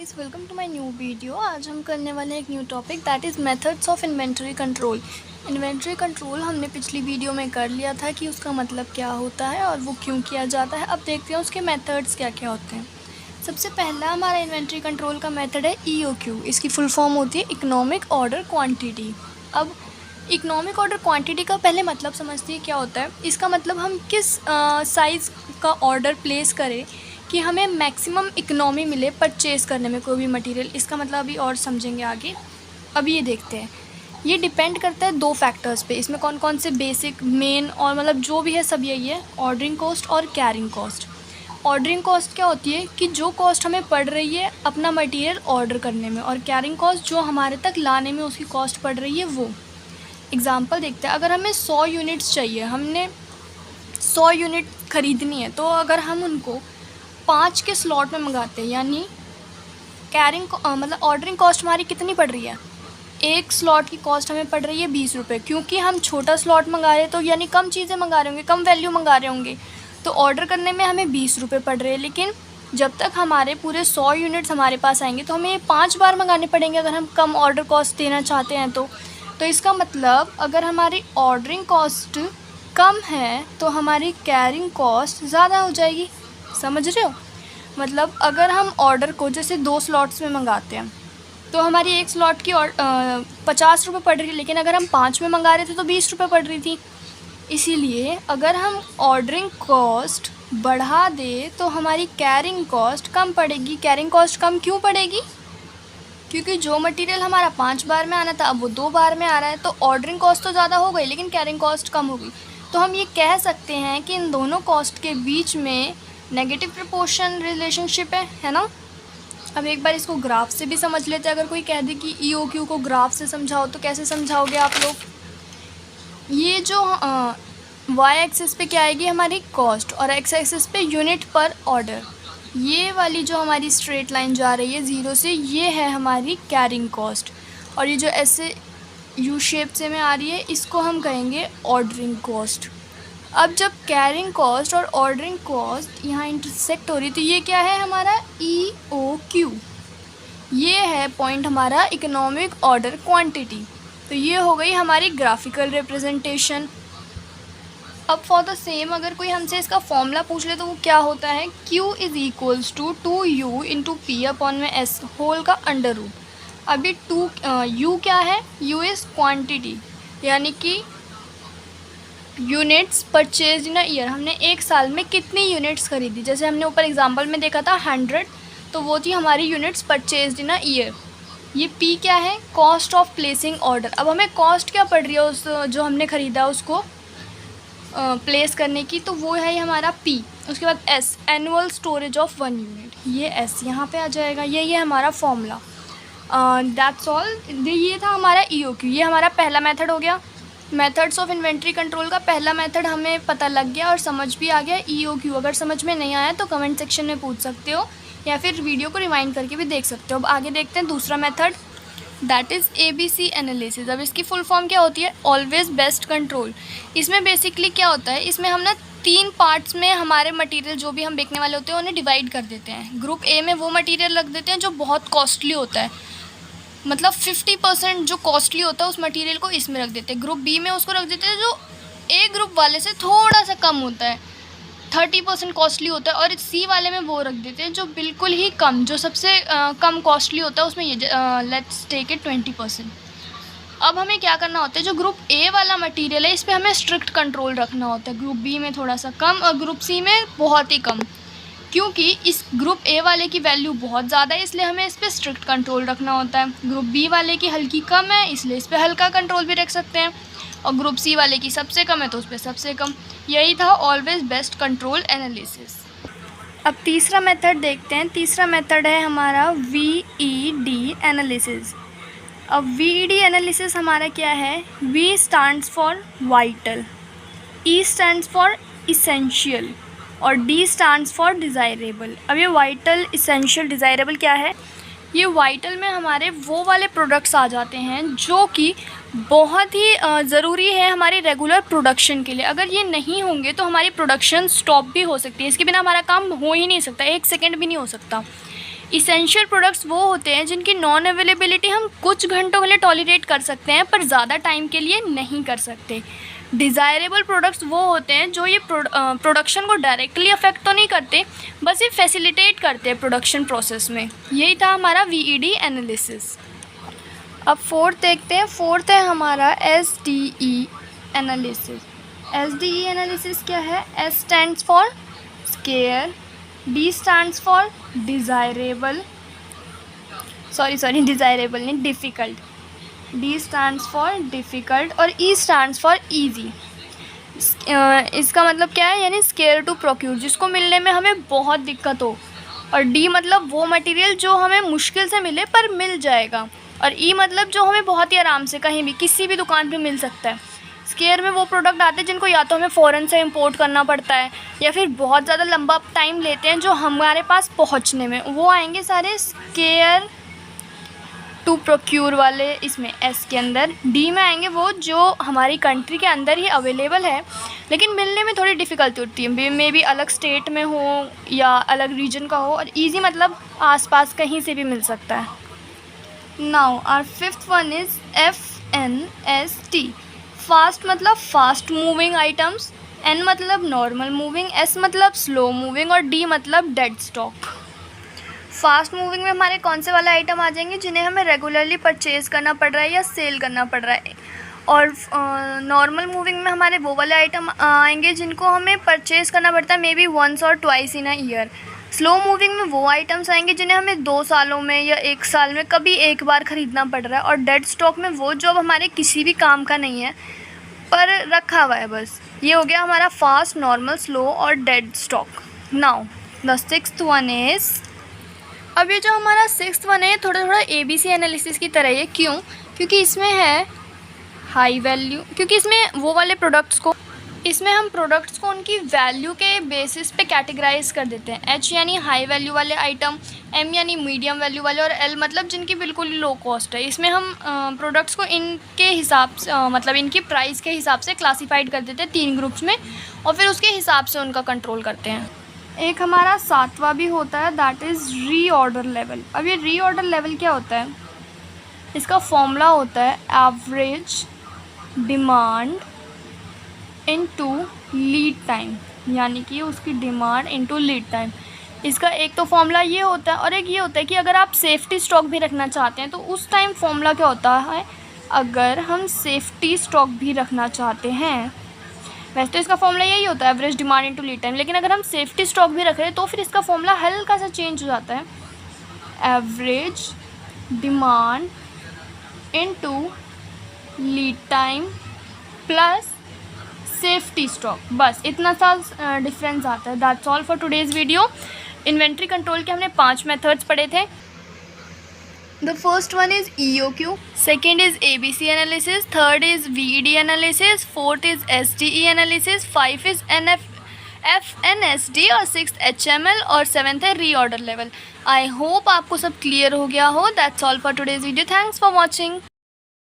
Guys, welcome to my new video. आज हम करने वाले हैं एक new topic that is methods of inventory control. Inventory control हमने पिछली वीडियो में कर लिया था कि उसका मतलब क्या होता है और वो क्यों किया जाता है। अब देखते हैं उसके मेथड्स क्या क्या होते हैं। सबसे पहला हमारा इन्वेंटरी कंट्रोल का मेथड है EOQ। इसकी फुल फॉर्म होती है इकोनॉमिक ऑर्डर क्वान्टिटी। अब इकोनॉमिक ऑर्डर क्वांटिटी का पहले मतलब समझते हैं क्या होता है। इसका मतलब हम किस साइज़ का ऑर्डर प्लेस करें कि हमें मैक्सिमम इकोनॉमी मिले परचेज़ करने में कोई भी मटेरियल। इसका मतलब अभी और समझेंगे आगे। अभी ये देखते हैं, ये डिपेंड करता है दो फैक्टर्स पे। इसमें कौन कौन से बेसिक मेन और मतलब जो भी है सब यही है, ऑर्डरिंग कॉस्ट और कैरिंग कॉस्ट। ऑर्डरिंग कॉस्ट क्या होती है कि जो कॉस्ट हमें पड़ रही है अपना मटेरियल ऑर्डर करने में, और कैरिंग कॉस्ट जो हमारे तक लाने में उसकी कॉस्ट पड़ रही है वो। एग्ज़ाम्पल देखते हैं, अगर हमें 100 यूनिट्स चाहिए, हमने 100 यूनिट ख़रीदनी है, तो अगर हम उनको 5 के स्लॉट में मंगाते हैं, यानी कैरिंग मतलब ऑर्डरिंग कॉस्ट हमारी कितनी पड़ रही है, एक स्लॉट की कॉस्ट हमें पड़ रही है 20 रुपये। क्योंकि हम छोटा स्लॉट मंगा रहे हैं तो यानी कम चीज़ें मंगा रहे होंगे, कम वैल्यू मंगा रहे होंगे, तो ऑर्डर करने में हमें 20 रुपये पड़ रहे हैं। लेकिन जब तक हमारे पूरे 100 यूनिट्स हमारे पास आएंगे तो हमें 5 बार मंगाने पड़ेंगे अगर हम कम ऑर्डर कॉस्ट देना चाहते हैं तो इसका मतलब अगर हमारी ऑर्डरिंग कॉस्ट कम है तो हमारी कैरिंग कॉस्ट ज़्यादा हो जाएगी। समझ रहे हो? मतलब अगर हम ऑर्डर को जैसे 2 स्लॉट्स में मंगाते हैं तो हमारी एक स्लॉट की 50 रुपये पड़ रही है, लेकिन अगर हम 5 में मंगा रहे थे तो 20 रुपये पड़ रही थी। इसीलिए अगर हम ऑर्डरिंग कॉस्ट बढ़ा दे तो हमारी कैरिंग कॉस्ट कम पड़ेगी। कैरिंग कॉस्ट कम क्यों पड़ेगी? क्योंकि जो मटेरियल हमारा 5 बार में आना था अब वो 2 बार में आ रहा है, तो ऑर्डरिंग कॉस्ट तो ज़्यादा हो गई लेकिन कैरिंग कॉस्ट कम हो गई। तो हम ये कह सकते हैं कि इन दोनों कॉस्ट के बीच में नेगेटिव प्रोपोर्शन रिलेशनशिप है ना। अब एक बार इसको ग्राफ से भी समझ लेते हैं। अगर कोई कह दे कि EOQ को ग्राफ से समझाओ तो कैसे समझाओगे आप लोग? ये जो Y एक्सिस पे क्या आएगी हमारी कॉस्ट, और X एक्सिस पे यूनिट पर ऑर्डर। ये वाली जो हमारी स्ट्रेट लाइन जा रही है 0 से, ये है हमारी कैरिंग कॉस्ट, और ये जो ऐसे U शेप से में आ रही है इसको हम कहेंगे ऑर्डरिंग कॉस्ट। अब जब कैरिंग कॉस्ट और ऑर्डरिंग कॉस्ट यहाँ इंटरसेक्ट हो रही तो ये क्या है हमारा EOQ। ये है पॉइंट हमारा इकोनॉमिक ऑर्डर क्वांटिटी। तो ये हो गई हमारी ग्राफिकल रिप्रेजेंटेशन। अब फॉर द सेम अगर कोई हमसे इसका फॉर्मूला पूछ ले तो वो क्या होता है, Q is equals to 2U into P upon में S होल का अंडर रूट। अभी U क्या है, U इज़ क्वांटिटी, यानी कि units purchase in a year. हमने एक साल में कितनी यूनिट्स खरीदी, जैसे हमने ऊपर एग्जांपल में देखा था 100, तो वो थी हमारी units purchase in a year. ये P क्या है, कॉस्ट ऑफ प्लेसिंग ऑर्डर। अब हमें कॉस्ट क्या पड़ रही है उस जो हमने ख़रीदा उसको प्लेस करने की, तो वो है हमारा P। उसके बाद S annual storage of 1 unit, ये S यहाँ पे आ जाएगा। ये हमारा फॉर्मूला। That's all. ये था हमारा EOQ। ये हमारा पहला मेथड हो गया। मेथड्स ऑफ इन्वेंट्री कंट्रोल का पहला मेथड हमें पता लग गया और समझ भी आ गया EOQ। अगर समझ में नहीं आया तो कमेंट सेक्शन में पूछ सकते हो या फिर वीडियो को रिवाइंड करके भी देख सकते हो। अब आगे देखते हैं दूसरा method, that is ABC analysis. अब इसकी फुल फॉर्म क्या होती है, ऑलवेज बेस्ट कंट्रोल। इसमें बेसिकली क्या होता है, इसमें हम ना 3 पार्ट्स में हमारे मटेरियल जो भी हम बेचने वाले होते हैं उन्हें डिवाइड कर देते हैं। ग्रुप A में वो मटेरियल रख देते हैं जो बहुत कॉस्टली होता है, मतलब 50% जो कॉस्टली होता है उस मटेरियल को इसमें रख देते हैं। ग्रुप B में उसको रख देते हैं जो A ग्रुप वाले से थोड़ा सा कम होता है, 30% कॉस्टली होता है, और C वाले में वो रख देते हैं जो बिल्कुल ही कम, जो सबसे कम कॉस्टली होता है उसमें ये लेट्स टेक इट 20%। अब हमें क्या करना होता है, जो ग्रुप A वाला मटेरियल है इस पर हमें स्ट्रिक्ट कंट्रोल रखना होता है। ग्रुप B में थोड़ा सा कम और ग्रुप C में बहुत ही कम, क्योंकि इस ग्रुप A वाले की वैल्यू बहुत ज़्यादा है इसलिए हमें इस पर स्ट्रिक्ट कंट्रोल रखना होता है। ग्रुप B वाले की हल्की कम है इसलिए इस पर हल्का कंट्रोल भी रख सकते हैं, और ग्रुप C वाले की सबसे कम है तो उस पर सबसे कम। यही था ऑलवेज बेस्ट कंट्रोल एनालिसिस। अब तीसरा मेथड देखते हैं। तीसरा मेथड है हमारा VED एनालिसिस। अब VED एनालिसिस हमारा क्या है, V stands for vital, E stands for essential और D स्टैंड्स फॉर डिज़ायरेबल। अब ये वाइटल, इसेंशियल, डिज़ायरेबल क्या है, ये वाइटल में हमारे वो वाले प्रोडक्ट्स आ जाते हैं जो कि बहुत ही ज़रूरी है हमारे रेगुलर प्रोडक्शन के लिए। अगर ये नहीं होंगे तो हमारी प्रोडक्शन स्टॉप भी हो सकती है, इसके बिना हमारा काम हो ही नहीं सकता, 1 सेकेंड भी नहीं हो सकता। इसेंशियल प्रोडक्ट्स वो होते हैं जिनकी नॉन अवेलेबिलिटी हम कुछ घंटों के लिए टॉलरेट कर सकते हैं पर ज़्यादा टाइम के लिए नहीं कर सकते। डिज़ायरेबल प्रोडक्ट्स वो होते हैं जो ये प्रोडक्शन को डायरेक्टली अफेक्ट तो नहीं करते, बस ये फैसिलिटेट करते हैं प्रोडक्शन प्रोसेस में। यही था हमारा VED एनालिसिस। अब फोर्थ देखते हैं। फोर्थ है हमारा SDE एनालिसिस। SDE एनालिसिस क्या है? S stands for scare, D stands for desirable, desirable नहीं, difficult. D stands for difficult और E स्टैंड्स फॉर ईजी। इसका मतलब क्या है? यानी स्केयर टू प्रोक्यूर, जिसको मिलने में हमें बहुत दिक्कत हो, और D मतलब वो मटेरियल जो हमें मुश्किल से मिले पर मिल जाएगा, और E मतलब जो हमें बहुत ही आराम से कहीं भी किसी भी दुकान पे मिल सकता है। स्केयर में वो प्रोडक्ट आते हैं जिनको या तो हमें फ़ॉरेन से इंपोर्ट करना पड़ता है या फिर बहुत ज़्यादा लंबा टाइम लेते हैं जो हमारे पास पहुंचने में, वो आएंगे सारे स्केयर टू प्रोक्यूर वाले इसमें S के अंदर। D में आएंगे वो जो हमारी कंट्री के अंदर ही अवेलेबल है लेकिन मिलने में थोड़ी डिफ़िकल्टी होती है, मे बी अलग स्टेट में हो या अलग रीजन का हो, और ईजी मतलब आसपास कहीं से भी मिल सकता है। Now our fifth one is FNST। Fast मतलब फास्ट मूविंग आइटम्स, N मतलब नॉर्मल मूविंग, S मतलब स्लो मूविंग और D मतलब डेड स्टॉक। फास्ट मूविंग में हमारे कौन से वाले आइटम आ जाएंगे जिन्हें हमें रेगुलरली परचेज़ करना पड़ रहा है या सेल करना पड़ रहा है, और नॉर्मल मूविंग में हमारे वो वाले आइटम आएंगे जिनको हमें परचेज़ करना पड़ता है मे बी वंस और twice in a year. Slow moving में वो आइटम्स आएंगे जिन्हें हमें 2 सालों में या 1 साल में कभी एक बार ख़रीदना पड़ रहा है, और डेड स्टॉक में वो जो अब हमारे किसी भी काम का नहीं है पर रखा हुआ है बस। ये हो गया हमारा फास्ट, नॉर्मल, स्लो और dead stock. Now the sixth one is, अब ये जो हमारा सिक्स्थ वन है थोड़ा ABC एनालिसिस की तरह है। क्यों? क्योंकि इसमें है हाई वैल्यू, क्योंकि इसमें वो वाले प्रोडक्ट्स को, इसमें हम प्रोडक्ट्स को उनकी वैल्यू के बेसिस पे कैटेगराइज कर देते हैं। H यानी हाई वैल्यू वाले आइटम, M यानी मीडियम वैल्यू वाले, और L मतलब जिनकी बिल्कुल ही लो कॉस्ट है। इसमें हम प्रोडक्ट्स को इनके हिसाब से मतलब इनकी प्राइस के हिसाब से क्लासीफाइड कर देते हैं 3 ग्रुप्स में, और फिर उसके हिसाब से उनका कंट्रोल करते हैं। एक हमारा 7वां भी होता है, दैट इज़ रीऑर्डर लेवल। अब ये रीऑर्डर लेवल क्या होता है? इसका फॉर्मूला होता है average demand into lead time, यानी कि उसकी डिमांड इनटू लीड टाइम। इसका एक तो फॉर्मूला ये होता है, और एक ये होता है कि अगर आप सेफ्टी स्टॉक भी रखना चाहते हैं तो उस टाइम फॉर्मूला क्या होता है? अगर हम सेफ्टी स्टॉक भी रखना चाहते हैं, वैसे तो इसका फॉर्मूला यही होता है average demand into lead time, लेकिन अगर हम सेफ्टी स्टॉक भी रख रहे हैं तो फिर इसका फॉर्मूला हल्का सा चेंज हो जाता है, average demand into lead time plus safety stock. बस इतना सा डिफरेंस आता है। That's all for today's video. Inventory control के हमने 5 मेथड्स पढ़े थे। The first one is EOQ, second is ABC analysis, third is VED analysis, fourth is SDE analysis, 5 is FNSD और 6th HML और 7th है reorder level। I hope आपको सब clear हो गया हो। That's all for today's video. Thanks for watching.